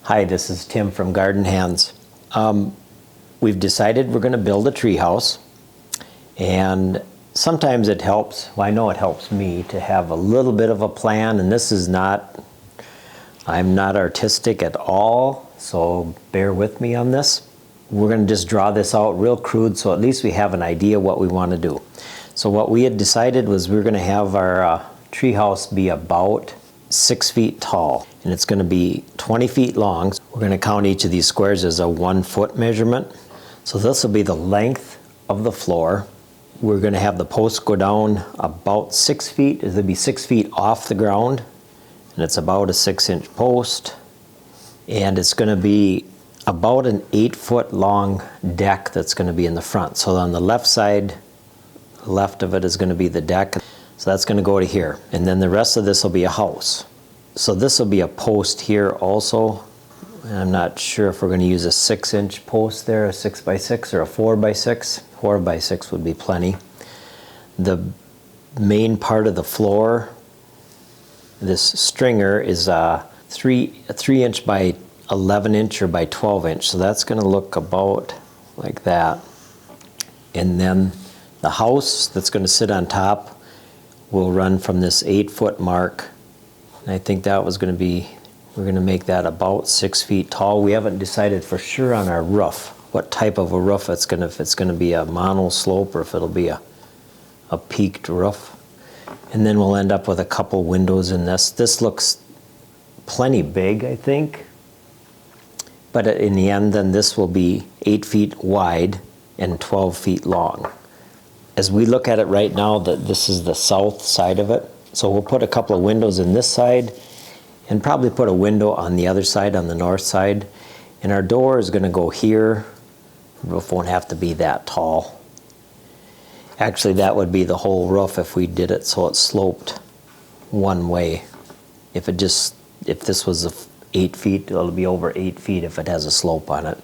Hi, this is Tim from Garden Hands. We've decided we're going to build a tree house, and sometimes it helps, well, I know it helps me to have a little bit of a plan, and this is not, I'm not artistic at all, so bear with me on this. We're going to just draw this out real crude so at least we have an idea what we want to do. So what we had decided was we're going to have our tree house be about 6 feet tall, and it's going to be 20 feet long. We're going to count each of these squares as a 1 foot measurement. So this will be the length of the floor. We're going to have the posts go down about 6 feet. It'll be 6 feet off the ground, and it's about a 6-inch post. And it's going to be about an 8-foot long deck that's going to be in the front. So on the left side, left of it is going to be the deck. So that's going to go to here. And then the rest of this will be a house. So this will be a post here also. And I'm not sure if we're going to use a 6-inch post there, a 6x6 or a 4x6. 4x6 would be plenty. The main part of the floor, this stringer is a 3-inch by 11-inch or by 12-inch. So that's going to look about like that. And then the house that's going to sit on top will run from this 8-foot mark. And I think that was going to be, we're going to make that about 6 feet tall. We haven't decided for sure on our roof, what type of a roof it's going to, if it's going to be a mono slope or if it'll be a peaked roof. And then we'll end up with a couple windows in this. This looks plenty big, I think. But in the end, then this will be 8 feet wide and 12 feet long. As we look at it right now, this is the south side of it. So we'll put a couple of windows in this side and probably put a window on the other side, on the north side. And our door is going to go here. The roof won't have to be that tall. Actually, that would be the whole roof if we did it so it sloped one way. If this was 8 feet, it'll be over 8 feet if it has a slope on it.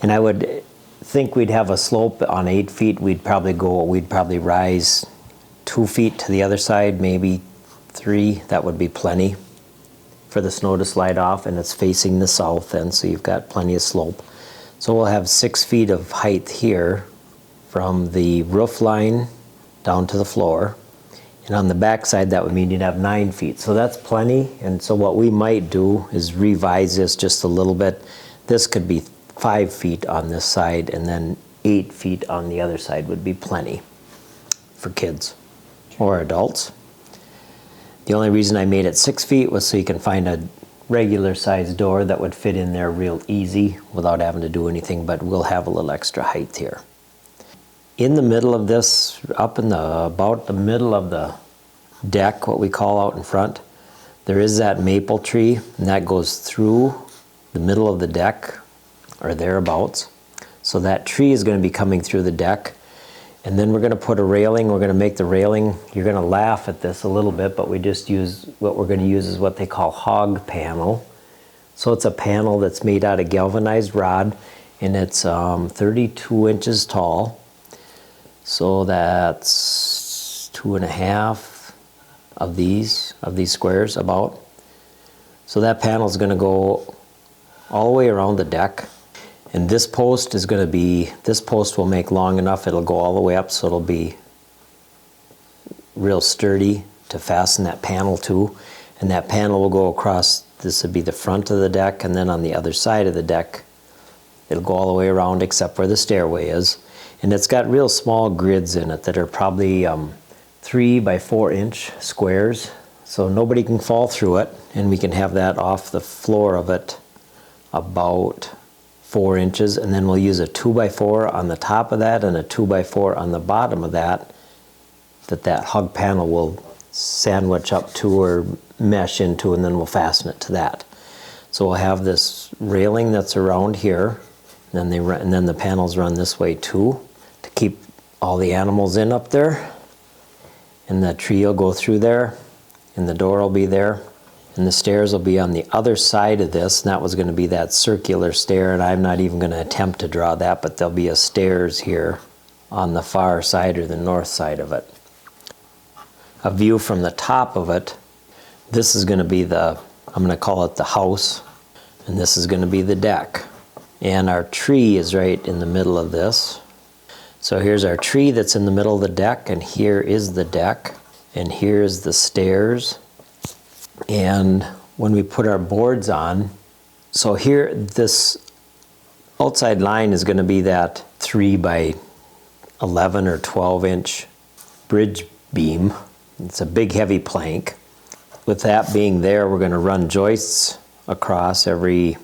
And I would think we'd have a slope on 8 feet. We'd probably rise 2 feet to the other side, maybe 3. That would be plenty for the snow to slide off, and it's facing the south then, so you've got plenty of slope. So we'll have 6 feet of height here from the roof line down to the floor. And on the back side, that would mean you'd have 9 feet. So that's plenty. And so what we might do is revise this just a little bit. This could be 5 feet on this side, and then 8 feet on the other side would be plenty for kids or adults. The only reason I made it 6 feet was so you can find a regular sized door that would fit in there real easy without having to do anything, but we'll have a little extra height here. In the middle of this, up in about the middle of the deck, what we call out in front, there is that maple tree, and that goes through the middle of the deck or thereabouts. So that tree is going to be coming through the deck, and then we're going to put a railing. We're going to make the railing, you're going to laugh at this a little bit, but what we're going to use is what they call hog panel. So it's a panel that's made out of galvanized rod, and it's 32 inches tall. So that's 2.5 of these squares about. So that panel is going to go all the way around the deck. And this post will make long enough, it'll go all the way up, so it'll be real sturdy to fasten that panel to. And that panel will go across, this would be the front of the deck, and then on the other side of the deck, it'll go all the way around except where the stairway is. And it's got real small grids in it that are probably 3 by 4 inch squares, so nobody can fall through it, and we can have that off the floor of it about 4 inches, and then we'll use a 2x4 on the top of that and a 2x4 on the bottom of that hug panel will sandwich up to or mesh into, and then we'll fasten it to that. So we'll have this railing that's around here, and then the panels run this way too to keep all the animals in up there, and the tree will go through there, and the door will be there. And the stairs will be on the other side of this, and that was going to be that circular stair, and I'm not even going to attempt to draw that, but there'll be a stairs here on the far side or the north side of it. A view from the top of it, this is going to be I'm going to call it the house, And this is going to be the deck. And our tree is right in the middle of this. So here's our tree that's in the middle of the deck, and here is the deck, and here's the stairs. And when we put our boards on, so here, this outside line is going to be that 3 by 11 or 12 inch bridge beam. It's a big heavy plank. With that being there, we're going to run joists across every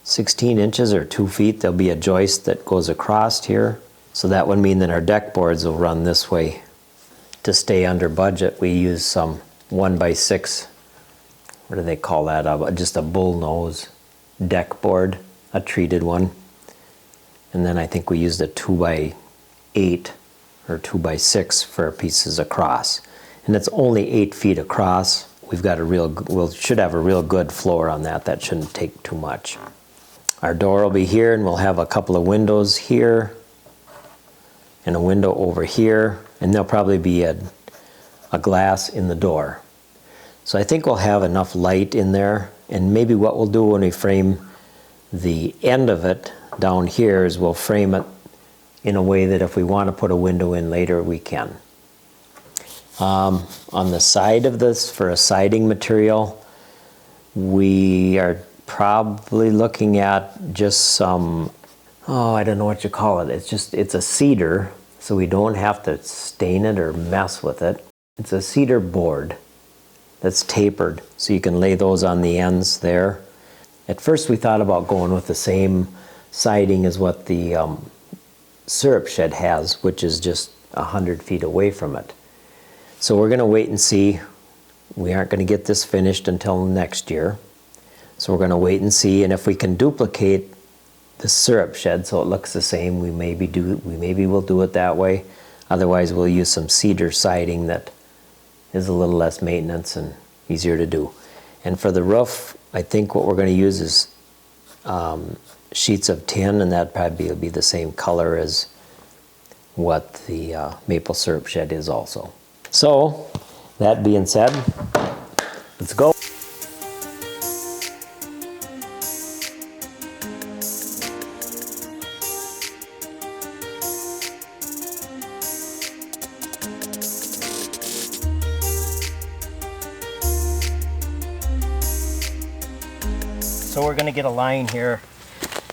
16 inches or 2 feet. There'll be a joist that goes across here. So that would mean that our deck boards will run this way. To stay under budget, we use some 1 by 6, what do they call that? Just a bull nose deck board, a treated one. And then I think we used a 2 by 8 or 2 by 6 for our pieces across. And it's only 8 feet across. We should have a real good floor on that. That shouldn't take too much. Our door will be here, and we'll have a couple of windows here and a window over here, and there'll probably be a glass in the door. So I think we'll have enough light in there, and maybe what we'll do when we frame the end of it down here is we'll frame it in a way that if we want to put a window in later, we can. On the side of this, for a siding material, we are probably looking at just some, I don't know what you call it. It's a cedar, so we don't have to stain it or mess with it. It's a cedar board that's tapered, so you can lay those on the ends there. At first we thought about going with the same siding as what the syrup shed has, which is just 100 feet away from it. So we're going to wait and see. We aren't going to get this finished until next year. So we're going to wait and see, and if we can duplicate the syrup shed so it looks the same, we maybe will do it that way. Otherwise we'll use some cedar siding that is a little less maintenance and easier to do. And for the roof, I think what we're going to use is sheets of tin, and that probably will be the same color as what the maple syrup shed is also. So, that being said, let's go. So we're going to get a line here.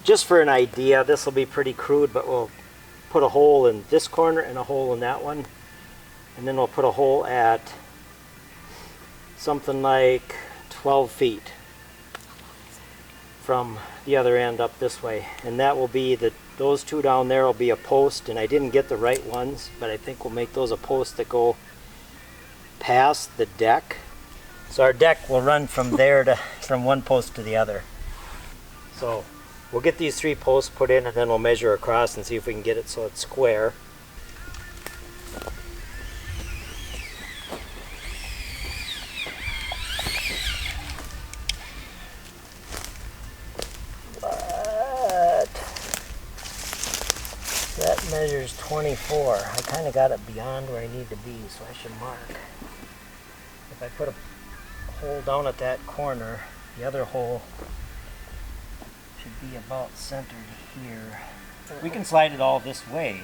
Just for an idea, this will be pretty crude, but we'll put a hole in this corner and a hole in that one. And then we'll put a hole at something like 12 feet from the other end up this way. And that will be, those two down there will be a post, and I didn't get the right ones, but I think we'll make those a post that go past the deck. So our deck will run from there from one post to the other. So we'll get these 3 posts put in, and then we'll measure across and see if we can get it so it's square. But that measures 24. I kind of got it beyond where I need to be, so I should mark. If I put a hole down at that corner, the other hole should be about centered here. We can slide it all this way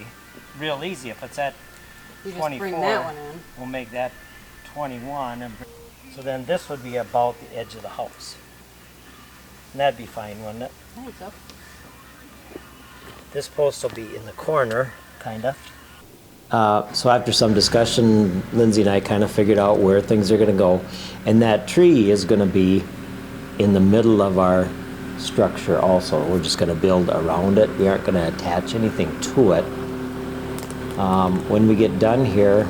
real easy. If it's at 24, just bring that one in. We'll make that 21, and so then this would be about the edge of the house. And that'd be fine, wouldn't it? I think so. This post will be in the corner, kind of. So after some discussion, Lindsay and I kind of figured out where things are going to go. And that tree is going to be in the middle of our structure also. We're just going to build around it. We aren't going to attach anything to it. When we get done here,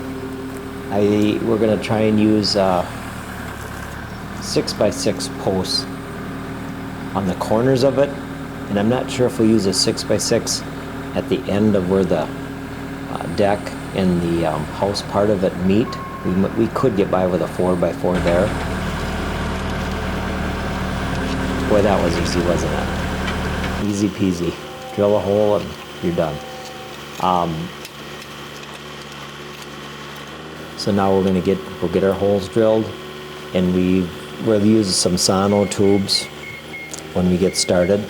we're going to try and use 6x6 posts on the corners of it. And I'm not sure if we'll use a 6x6 at the end of where the deck and the house part of it meet. We could get by with a 4x4 there. Boy, that was easy, wasn't it? Easy peasy. Drill a hole and you're done. So now we'll get our holes drilled, and we'll use some sono tubes when we get started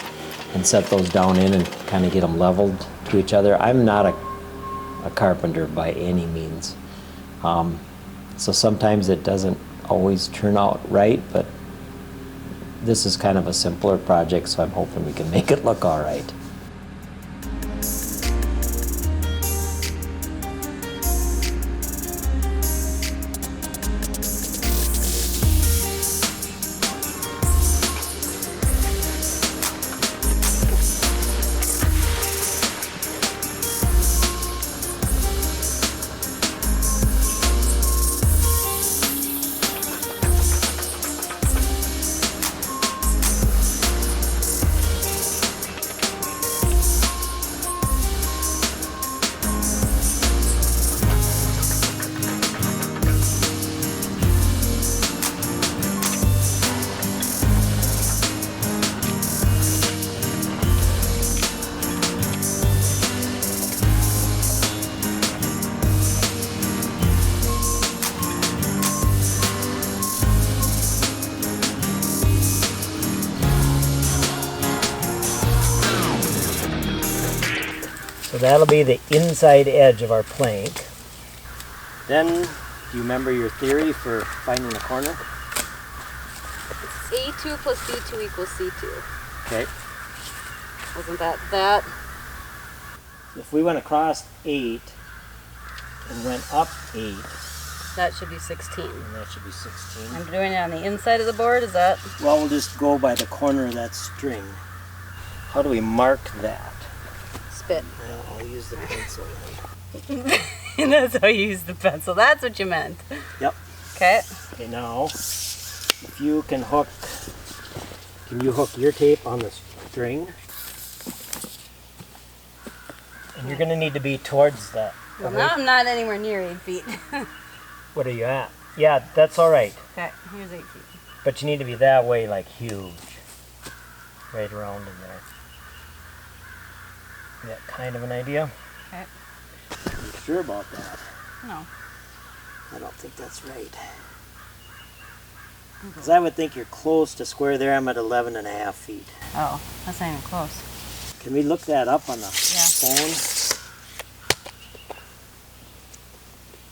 and set those down in and kind of get them leveled to each other. I'm not a carpenter by any means. So sometimes it doesn't always turn out right, but this is kind of a simpler project, so I'm hoping we can make it look all right. So that'll be the inside edge of our plank. Then, do you remember your theory for finding the corner? A2 plus B2 equals C2. Okay. Wasn't that? If we went across 8 and went up 8, That should be 16. and that should be 16. I'm doing it on the inside of the board, is that? Well, we'll just go by the corner of that string. How do we mark that? Spit. Well, I'll use the pencil. And that's how you use the pencil. That's what you meant. Yep. Okay. Okay, now, if you can hook your tape on the string? And you're going to need to be towards that. Well, now I'm not anywhere near 8 feet. What are you at? Yeah, that's all right. Okay, here's 8 feet. But you need to be that way, like huge. Right around in there. You got kind of an idea? Okay. Are you sure about that? No. I don't think that's right. Because I would think you're close to square there. I'm at 11 and a half feet. Oh, that's not even close. Can we look that up on the phone?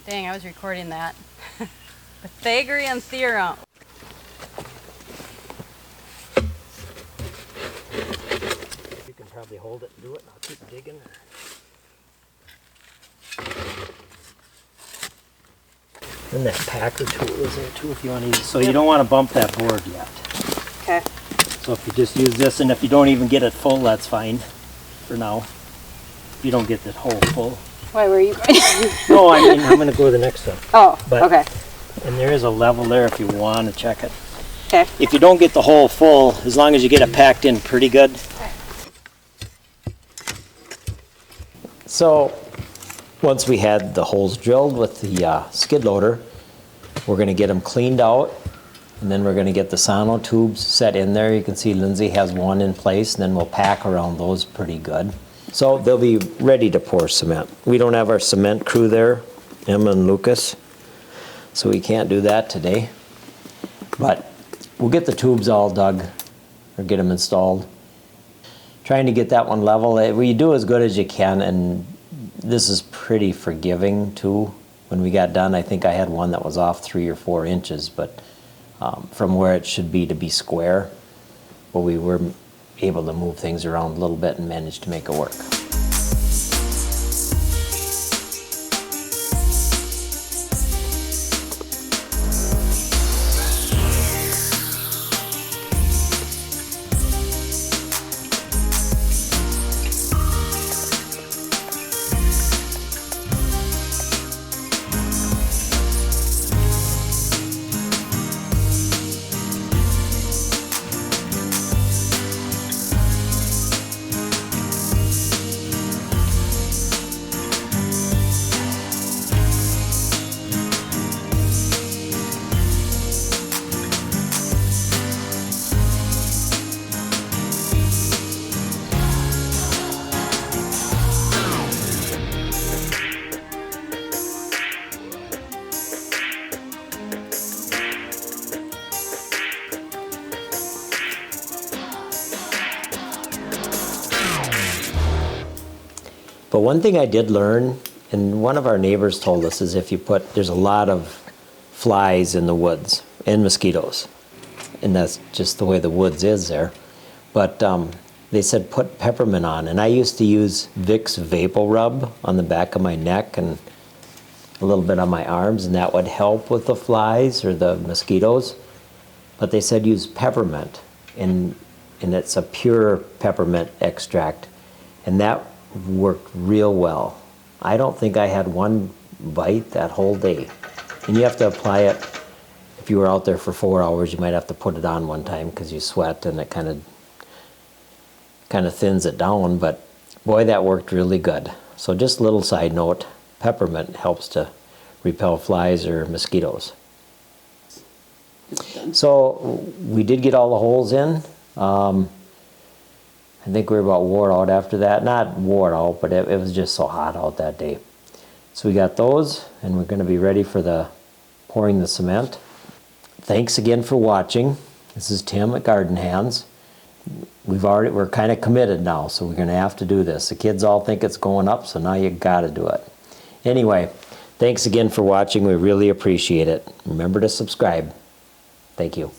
Dang, I was recording that. Pythagorean theorem. You can probably hold it and do it, and I'll keep digging. And that packer tool is there too if you want to use it. So you don't want to bump that board yet. Okay. So if you just use this, and if you don't even get it full, that's fine for now. If you don't get the hole full. Why were you going? No, I mean, I'm going to go to the next one. Oh, But- okay. And there is a level there if you want to check it. Okay. If you don't get the hole full, as long as you get it packed in pretty good. So, once we had the holes drilled with the skid loader, we're going to get them cleaned out, and then we're going to get the sono tubes set in there. You can see Lindsay has one in place, and then we'll pack around those pretty good. So they'll be ready to pour cement. We don't have our cement crew there, Emma and Lucas, so we can't do that today. But we'll get the tubes all dug, or get them installed. Trying to get that one level. We do as good as you can, and this is pretty forgiving too. When we got done, I think I had one that was off 3 or 4 inches, but from where it should be to be square. But we were able to move things around a little bit and managed to make it work. But one thing I did learn, and one of our neighbors told us, is if you there's a lot of flies in the woods and mosquitoes. And that's just the way the woods is there. But they said put peppermint on. And I used to use Vicks Vapor Rub on the back of my neck and a little bit on my arms, and that would help with the flies or the mosquitoes. But they said use peppermint, and it's a pure peppermint extract. And that worked real well. I don't think I had one bite that whole day. And you have to apply it. If you were out there for 4 hours, you might have to put it on one time because you sweat and it kind of thins it down. But boy, that worked really good. So just a little side note, peppermint helps to repel flies or mosquitoes. So we did get all the holes in. I think we were about wore out after that. Not wore out, but it was just so hot out that day. So we got those, and we're going to be ready for the pouring the cement. Thanks again for watching. This is Tim at Garden Hands. We're kind of committed now, so we're going to have to do this. The kids all think it's going up, so now you got to do it. Anyway, thanks again for watching. We really appreciate it. Remember to subscribe. Thank you.